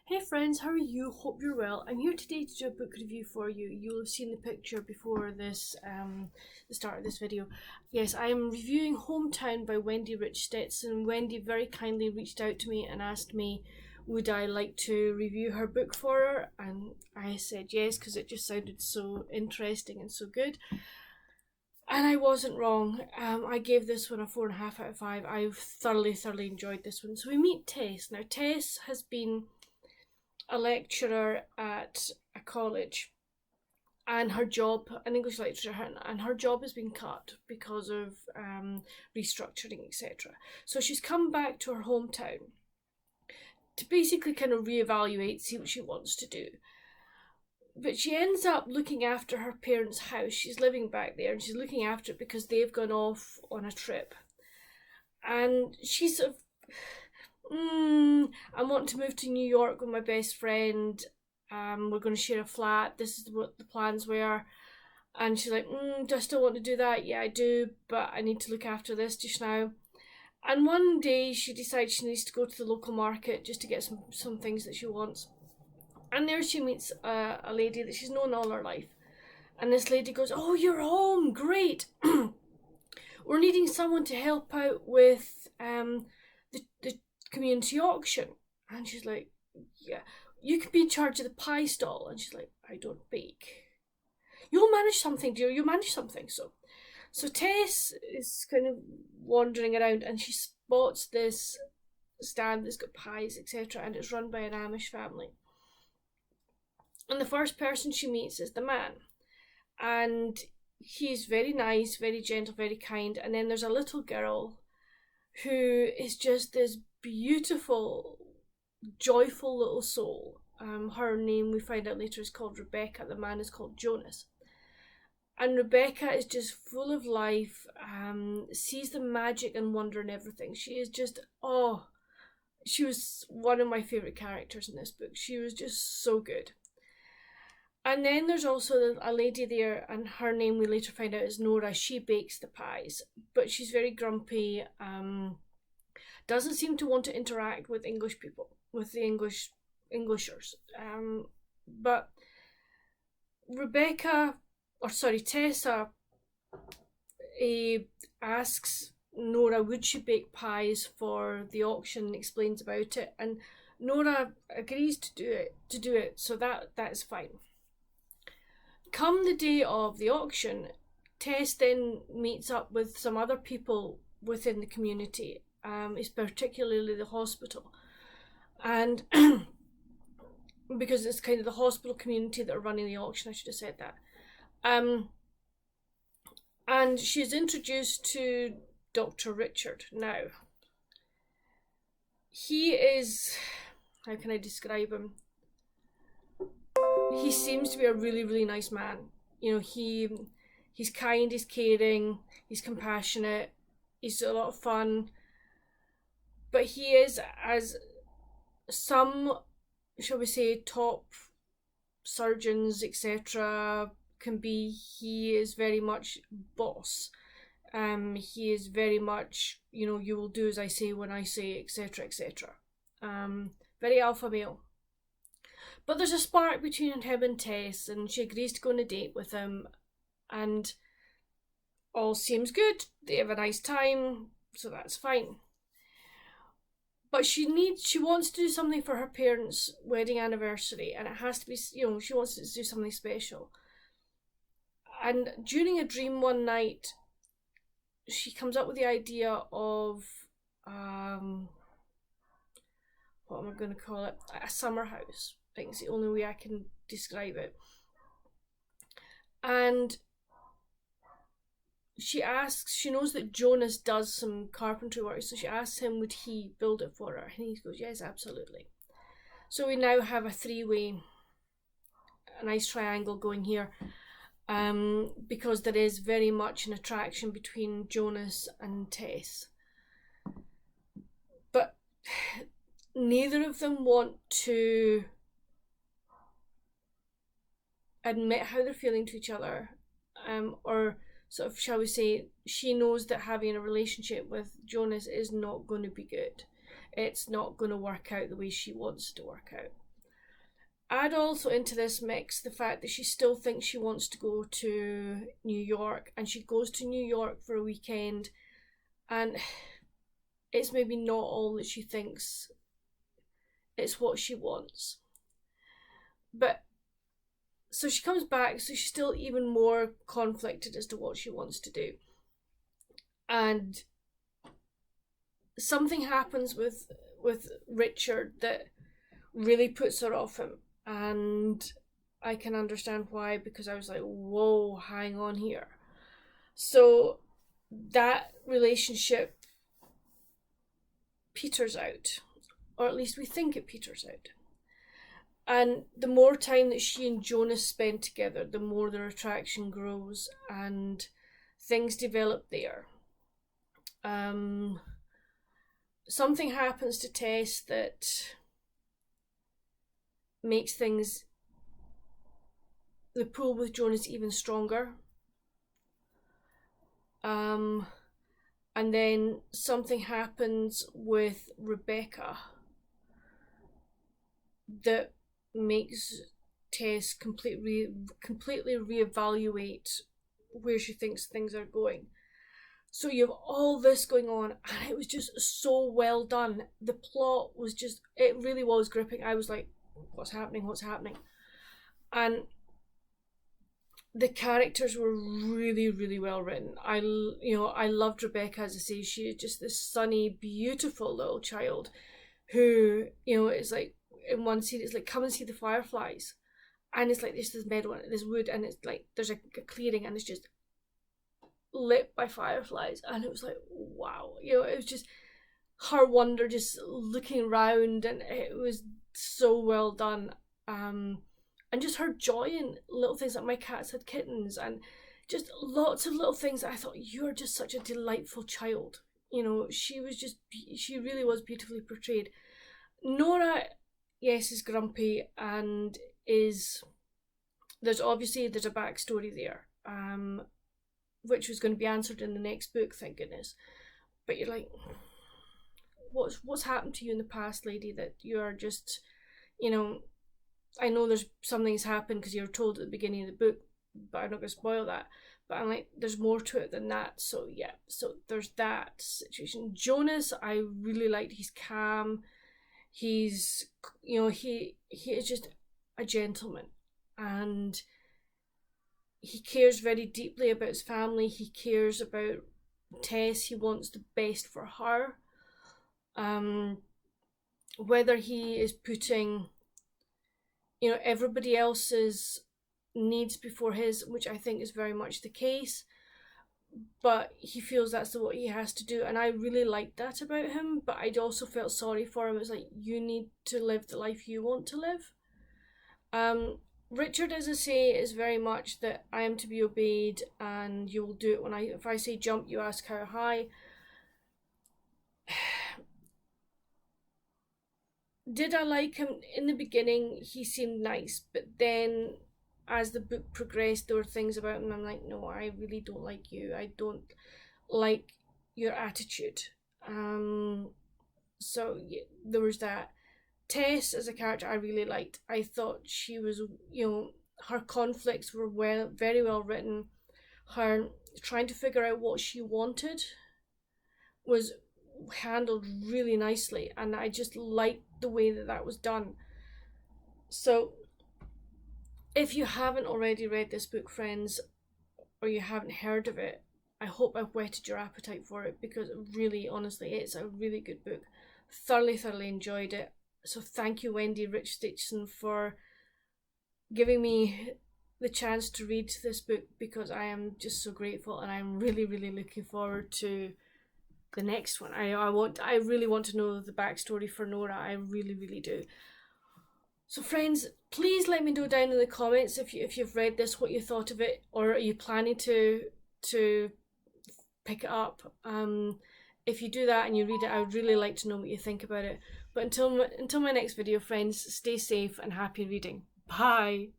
Hey friends, how are you? Hope you're well. I'm here today to do a book review for you. You'll have seen the picture before the start of this video. Yes, I am reviewing Hometown by Wendy Stetson. Wendy very kindly reached out to me and asked me would I like to review her book for her, and I said yes because it just sounded so interesting and so good. And I wasn't wrong. I gave this one a 4.5 out of 5. I've thoroughly enjoyed this one. So we meet Tess. Now Tess has been a lecturer at a college, and her job, an English lecturer, and her job has been cut because of restructuring, etc. So she's come back to her hometown to basically kind of reevaluate, see what she wants to do. But she ends up looking after her parents' house. She's living back there and she's looking after it because they've gone off on a trip. And she's sort of, I want to move to New York with my best friend. We're going to share a flat. This is what the plans were. And she's like, do I still want to do that? Yeah, I do, but I need to look after this just now. And one day she decides she needs to go to the local market just to get some things that she wants. And there she meets a lady that she's known all her life. And this lady goes, "Oh, you're home, great. We're needing someone to help out with the community auction." And she's like, "Yeah, you can be in charge of the pie stall." And she's like, "I don't bake." "You'll manage something, dear, you'll manage something." So Tess is kind of wandering around and she spots this stand that's got pies, etc. And it's run by an Amish family. And the first person she meets is the man. And he's very nice, very gentle, very kind. And then there's a little girl who is just this beautiful, joyful little soul. Her name, we find out later, is called Rebecca. The man is called Jonas. And Rebecca is just full of life, sees the magic and wonder in everything. She is just, she was one of my favourite characters in this book. She was just so good. And then there's also a lady there, and her name we later find out is Nora. She bakes the pies, but she's very grumpy, doesn't seem to want to interact with English people, with the Englishers. But Tessa asks Nora would she bake pies for the auction, explains about it, and Nora agrees to do it, so that's fine. Come the day of the auction, Tess then meets up with some other people within the community, particularly the hospital, and because it's kind of the hospital community that are running the auction, I should have said that. And she's introduced to Dr. Richard. Now, he is, how can I describe him? He seems to be a really nice man. You know, he's kind, he's caring, he's compassionate, he's a lot of fun. But he is, as some, shall we say, top surgeons, etc. can be, he is very much boss. He is very much, you will do as I say when I say, etc. Very alpha male. But there's a spark between him and Tess, and she agrees to go on a date with him, and all seems good. They have a nice time, so that's fine. But she wants to do something for her parents' wedding anniversary, and it has to be, she wants to do something special. And during a dream one night, she comes up with the idea of, what am I going to call it? A summer house. I think it's the only way I can describe it. And she knows that Jonas does some carpentry work, so she asks him would he build it for her, and he goes, yes, absolutely. So we now have a three-way, a nice triangle going here, because there is very much an attraction between Jonas and Tess. But neither of them want to admit how they're feeling to each other, or sort of, shall we say, she knows that having a relationship with Jonas is not going to be good. It's not going to work out the way she wants it to work out. Add also into this mix the fact that she still thinks she wants to go to New York, and she goes to New York for a weekend, and it's maybe not all that she thinks it's what she wants. But so she comes back, so she's still even more conflicted as to what she wants to do. And something happens with Richard that really puts her off him. And I can understand why, because I was like, whoa, hang on here. So that relationship peters out, or at least we think it peters out. And the more time that she and Jonas spend together, the more their attraction grows and things develop there. Something happens to Tess that makes things, the pull with Jonas, even stronger. And then something happens with Rebecca that makes Tess completely reevaluate where she thinks things are going. So you have all this going on, and it was just so well done. The plot was just, it really was gripping. I was like, what's happening? And the characters were really, really well written. I loved Rebecca, as I say. She is just this sunny, beautiful little child who, is like, in one scene, it's like, come and see the fireflies. And it's like, there's this meadow and this wood, and it's like, there's a clearing, and it's just lit by fireflies. And it was like, wow. It was just her wonder, just looking around, and it was so well done. And just her joy in little things, like my cats had kittens, and just lots of little things that I thought, you're just such a delightful child. She really was beautifully portrayed. Nora, yes, is grumpy, and there's a backstory there, which was going to be answered in the next book, thank goodness. But you're like, what's happened to you in the past, lady, that you're just, I know there's something's happened because you were told at the beginning of the book, but I'm not going to spoil that. But I'm like, there's more to it than that. So yeah, so there's that situation. Jonas, I really liked. He's calm. He's, he is just a gentleman, and he cares very deeply about his family. He cares about Tess. He wants the best for her. Whether he is putting, everybody else's needs before his, which I think is very much the case, but he feels that's what he has to do, and I really liked that about him. But I also felt sorry for him. It's like, you need to live the life you want to live. Richard, as I say, is very much that I am to be obeyed, and you will do it if I say jump, you ask how high. Did I like him in the beginning? He seemed nice, but then as the book progressed, there were things about him I'm like, no, I really don't like you. I don't like your attitude. So yeah, there was that. Tess as a character I really liked. I thought she was, her conflicts were very well written. Her trying to figure out what she wanted was handled really nicely, and I just liked the way that was done. So if you haven't already read this book, friends, or you haven't heard of it, I hope I've whetted your appetite for it, because really, honestly, it's a really good book. Thoroughly enjoyed it. So thank you, Wendy Rich Stetson, for giving me the chance to read this book, because I am just so grateful, and I'm really looking forward to the next one. I really want to know the backstory for Nora. I really do. So friends, please let me know down in the comments if you've read this, what you thought of it, or are you planning to pick it up. If you do that and you read it, I would really like to know what you think about it. But until my next video, friends, stay safe and happy reading. Bye!